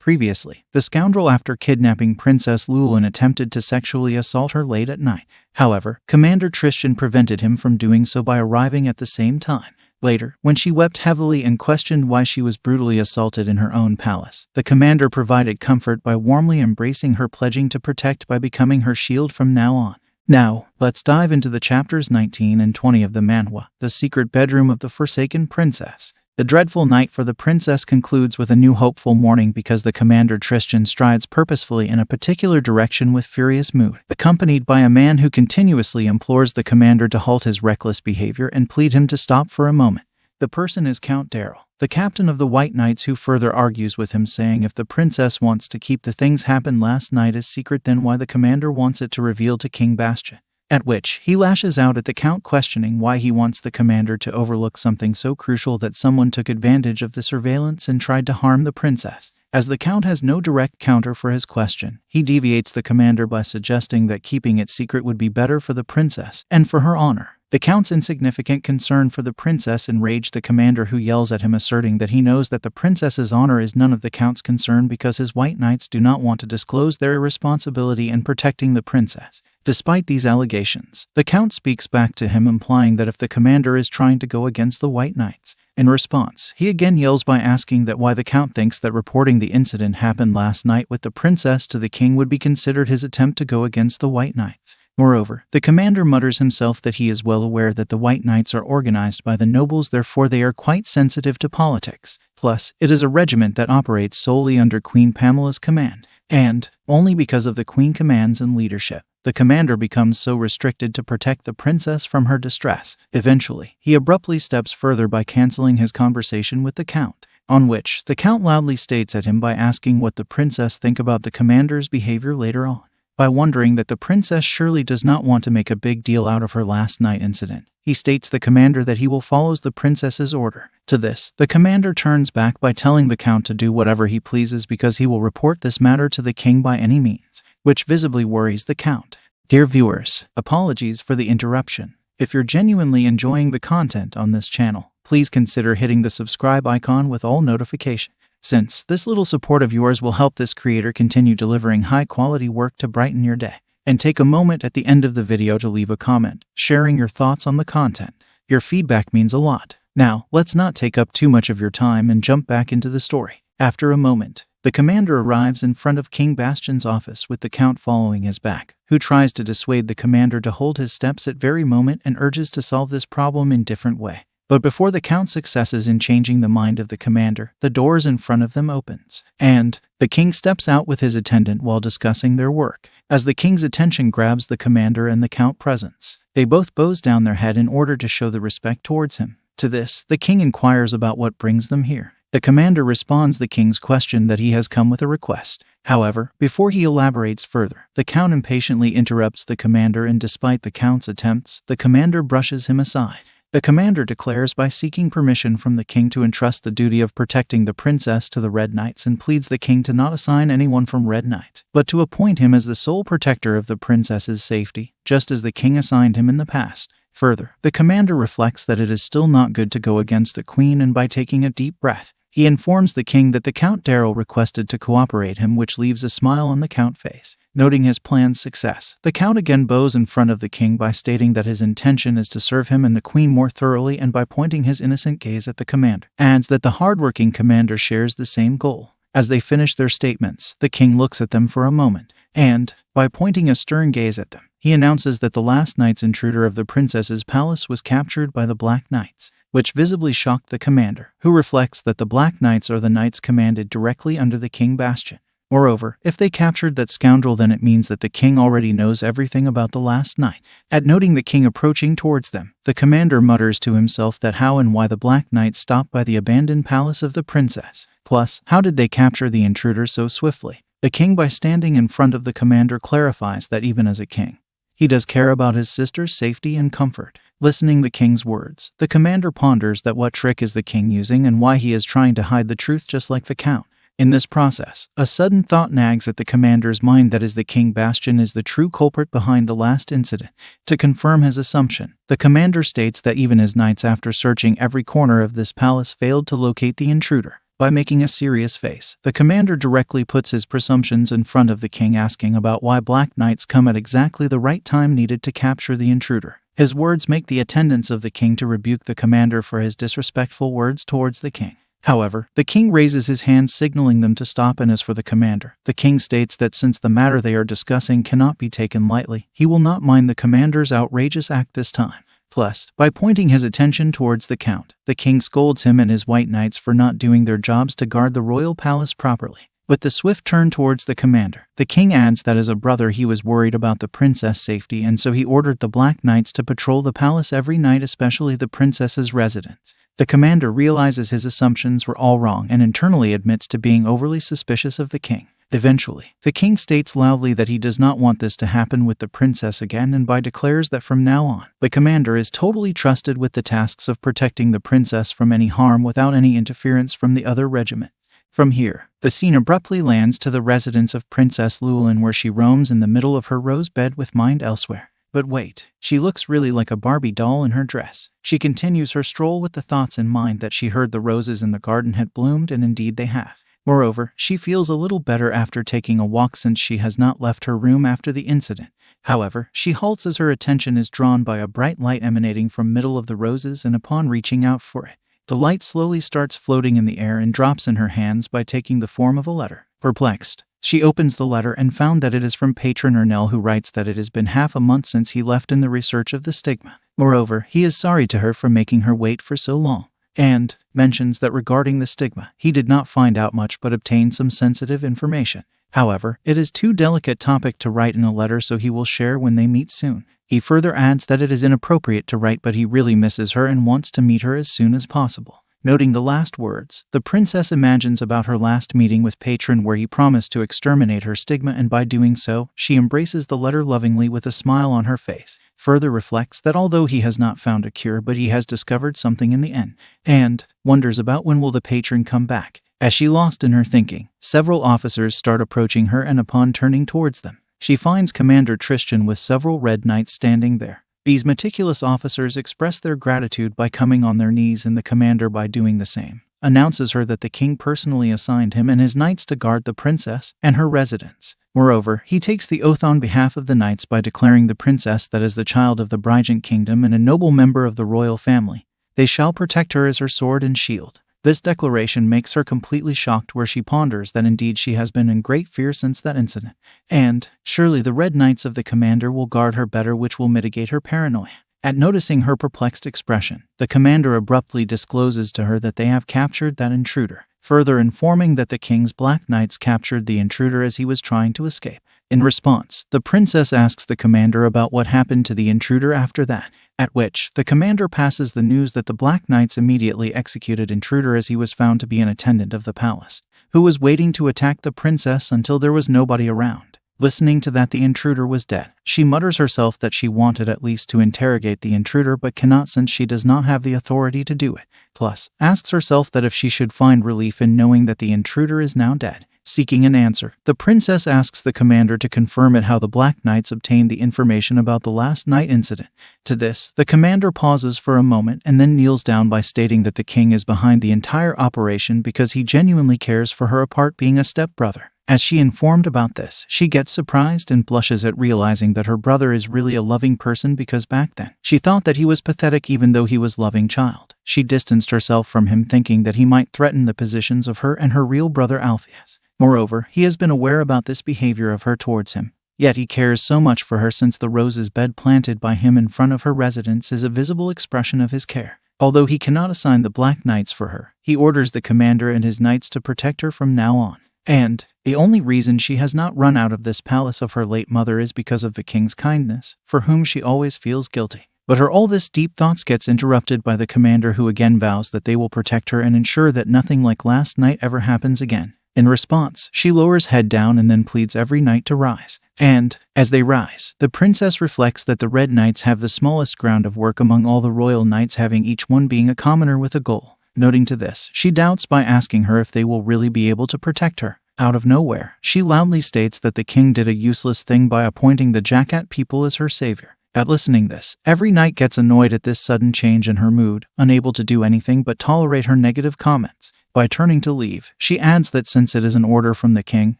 Previously, the scoundrel, after kidnapping Princess Lewellyn, attempted to sexually assault her late at night. However, Commander Tristan prevented him from doing so by arriving at the same time. Later, when she wept heavily and questioned why she was brutally assaulted in her own palace, the commander provided comfort by warmly embracing her, pledging to protect by becoming her shield from now on. Now, let's dive into the chapters 19 and 20 of the manhwa, The Secret Bedroom of the Forsaken Princess. The dreadful night for the princess concludes with a new hopeful morning because the Commander Tristan strides purposefully in a particular direction with furious mood, accompanied by a man who continuously implores the commander to halt his reckless behavior and plead him to stop for a moment. The person is Count Darrell, the captain of the White Knights, who further argues with him, saying if the princess wants to keep the things happened last night as secret, then why the commander wants it to reveal to King Bastian. At which, he lashes out at the Count, questioning why he wants the commander to overlook something so crucial that someone took advantage of the surveillance and tried to harm the princess. As the Count has no direct counter for his question, he deviates the commander by suggesting that keeping it secret would be better for the princess and for her honor. The Count's insignificant concern for the princess enraged the commander, who yells at him, asserting that he knows that the princess's honor is none of the Count's concern because his White Knights do not want to disclose their irresponsibility in protecting the princess. Despite these allegations, the Count speaks back to him, implying that if the commander is trying to go against the White Knights. In response, he again yells by asking that why the Count thinks that reporting the incident happened last night with the princess to the king would be considered his attempt to go against the White Knights. Moreover, the commander mutters himself that he is well aware that the White Knights are organized by the nobles, therefore they are quite sensitive to politics. Plus, it is a regiment that operates solely under Queen Pamela's command, and, only because of the Queen commands and leadership, the commander becomes so restricted to protect the princess from her distress. Eventually, he abruptly steps further by canceling his conversation with the Count, on which the Count loudly states at him by asking what the princess think about the commander's behavior later on. By wondering that the princess surely does not want to make a big deal out of her last night incident, he states the commander that he will follow the princess's order. To this, the commander turns back by telling the Count to do whatever he pleases because he will report this matter to the king by any means, which visibly worries the Count. Dear viewers, apologies for the interruption. If you're genuinely enjoying the content on this channel, please consider hitting the subscribe icon with all notifications, since this little support of yours will help this creator continue delivering high-quality work to brighten your day. And take a moment at the end of the video to leave a comment, sharing your thoughts on the content. Your feedback means a lot. Now, let's not take up too much of your time and jump back into the story. After a moment, the commander arrives in front of King Bastian's office with the Count following his back, who tries to dissuade the commander to hold his steps at very moment and urges to solve this problem in different way. But before the Count successes in changing the mind of the commander, the doors in front of them opens, and the king steps out with his attendant while discussing their work. As the king's attention grabs the commander and the Count presence, they both bows down their head in order to show the respect towards him. To this, the king inquires about what brings them here. The commander responds the king's question that he has come with a request. However, before he elaborates further, the Count impatiently interrupts the commander, and despite the Count's attempts, the commander brushes him aside. The commander declares by seeking permission from the king to entrust the duty of protecting the princess to the Red Knights, and pleads the king to not assign anyone from Red Knight, but to appoint him as the sole protector of the princess's safety, just as the king assigned him in the past. Further, the commander reflects that it is still not good to go against the queen, and by taking a deep breath, he informs the king that the Count Darrell requested to cooperate him, which leaves a smile on the Count's face. Noting his plan's success, the Count again bows in front of the king by stating that his intention is to serve him and the queen more thoroughly, and by pointing his innocent gaze at the commander, adds that the hardworking commander shares the same goal. As they finish their statements, the king looks at them for a moment, and, by pointing a stern gaze at them, he announces that the last night's intruder of the princess's palace was captured by the Black Knights, which visibly shocked the commander, who reflects that the Black Knights are the knights commanded directly under the King Bastian. Moreover, if they captured that scoundrel, then it means that the king already knows everything about the last night. At noting the king approaching towards them, the commander mutters to himself that how and why the Black Knights stopped by the abandoned palace of the princess. Plus, how did they capture the intruder so swiftly? The king, by standing in front of the commander, clarifies that even as a king, he does care about his sister's safety and comfort. Listening the king's words, the commander ponders that what trick is the king using and why he is trying to hide the truth just like the Count. In this process, a sudden thought nags at the commander's mind, that is, the King Bastian is the true culprit behind the last incident. To confirm his assumption, the commander states that even his knights, after searching every corner of this palace, failed to locate the intruder. By making a serious face, the commander directly puts his presumptions in front of the king, asking about why black knights come at exactly the right time needed to capture the intruder. His words make the attendants of the king to rebuke the commander for his disrespectful words towards the king. However, the king raises his hand, signaling them to stop, and as for the commander, the king states that since the matter they are discussing cannot be taken lightly, he will not mind the commander's outrageous act this time. Plus, by pointing his attention towards the count, the king scolds him and his white knights for not doing their jobs to guard the royal palace properly. With the swift turn towards the commander, the king adds that as a brother he was worried about the princess' safety, and so he ordered the black knights to patrol the palace every night, especially the princess's residence. The commander realizes his assumptions were all wrong and internally admits to being overly suspicious of the king. Eventually, the king states loudly that he does not want this to happen with the princess again, and declares that from now on, the commander is totally trusted with the tasks of protecting the princess from any harm without any interference from the other regiment. From here, the scene abruptly lands to the residence of Princess Lewellyn, where she roams in the middle of her rose bed with mind elsewhere. But wait, she looks really like a Barbie doll in her dress. She continues her stroll with the thoughts in mind that she heard the roses in the garden had bloomed, and indeed they have. Moreover, she feels a little better after taking a walk since she has not left her room after the incident. However, she halts as her attention is drawn by a bright light emanating from middle of the roses, and upon reaching out for it, the light slowly starts floating in the air and drops in her hands by taking the form of a letter. Perplexed, she opens the letter and found that it is from Patron Ernell, who writes that it has been half a month since he left in the research of the stigma. Moreover, he is sorry to her for making her wait for so long, and mentions that regarding the stigma, he did not find out much but obtained some sensitive information. However, it is too delicate topic to write in a letter, so he will share when they meet soon. He further adds that it is inappropriate to write, but he really misses her and wants to meet her as soon as possible. Noting the last words, the princess imagines about her last meeting with Patron, where he promised to exterminate her stigma, and by doing so, she embraces the letter lovingly with a smile on her face. Further reflects that although he has not found a cure, but he has discovered something in the end, and wonders about when will the patron come back. As she lost in her thinking, several officers start approaching her, and upon turning towards them, she finds Commander Tristan with several red knights standing there. These meticulous officers express their gratitude by coming on their knees, and the commander, by doing the same, announces her that the king personally assigned him and his knights to guard the princess and her residence. Moreover, he takes the oath on behalf of the knights by declaring the princess that as the child of the Brigant kingdom and a noble member of the royal family, they shall protect her as her sword and shield. This declaration makes her completely shocked, where she ponders that indeed she has been in great fear since that incident, and surely the red knights of the commander will guard her better, which will mitigate her paranoia. At noticing her perplexed expression, the commander abruptly discloses to her that they have captured that intruder, further informing that the king's black knights captured the intruder as he was trying to escape. In response, the princess asks the commander about what happened to the intruder after that, at which the commander passes the news that the black knights immediately executed intruder, as he was found to be an attendant of the palace, who was waiting to attack the princess until there was nobody around. Listening to that the intruder was dead, she mutters herself that she wanted at least to interrogate the intruder but cannot, since she does not have the authority to do it. Plus, asks herself that if she should find relief in knowing that the intruder is now dead. Seeking an answer, the princess asks the commander to confirm it how the Black Knights obtained the information about the last night incident. To this, the commander pauses for a moment and then kneels down by stating that the king is behind the entire operation because he genuinely cares for her, apart being a stepbrother. As she informed about this, she gets surprised and blushes at realizing that her brother is really a loving person, because back then, she thought that he was pathetic even though he was a loving child. She distanced herself from him, thinking that he might threaten the positions of her and her real brother Alpheus. Moreover, he has been aware about this behavior of her towards him. Yet he cares so much for her, since the roses bed planted by him in front of her residence is a visible expression of his care. Although he cannot assign the Black Knights for her, he orders the commander and his knights to protect her from now on. And the only reason she has not run out of this palace of her late mother is because of the king's kindness, for whom she always feels guilty. But her all this deep thoughts gets interrupted by the commander, who again vows that they will protect her and ensure that nothing like last night ever happens again. In response, she lowers head down and then pleads every knight to rise. And, as they rise, the princess reflects that the Red Knights have the smallest ground of work among all the royal knights, having each one being a commoner with a goal. Noting to this, she doubts by asking her if they will really be able to protect her. Out of nowhere, she loudly states that the king did a useless thing by appointing the Jackat people as her savior. At listening this, every knight gets annoyed at this sudden change in her mood, unable to do anything but tolerate her negative comments. By turning to leave, she adds that since it is an order from the king,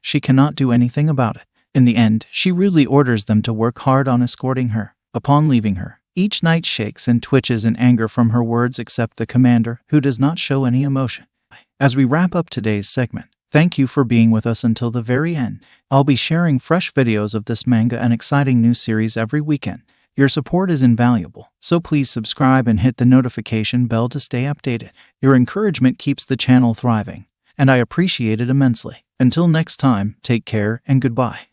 she cannot do anything about it. In the end, she rudely orders them to work hard on escorting her. Upon leaving her, each knight shakes and twitches in anger from her words except the commander, who does not show any emotion. As we wrap up today's segment, thank you for being with us until the very end. I'll be sharing fresh videos of this manga and exciting new series every weekend. Your support is invaluable, so please subscribe and hit the notification bell to stay updated. Your encouragement keeps the channel thriving, and I appreciate it immensely. Until next time, take care and goodbye.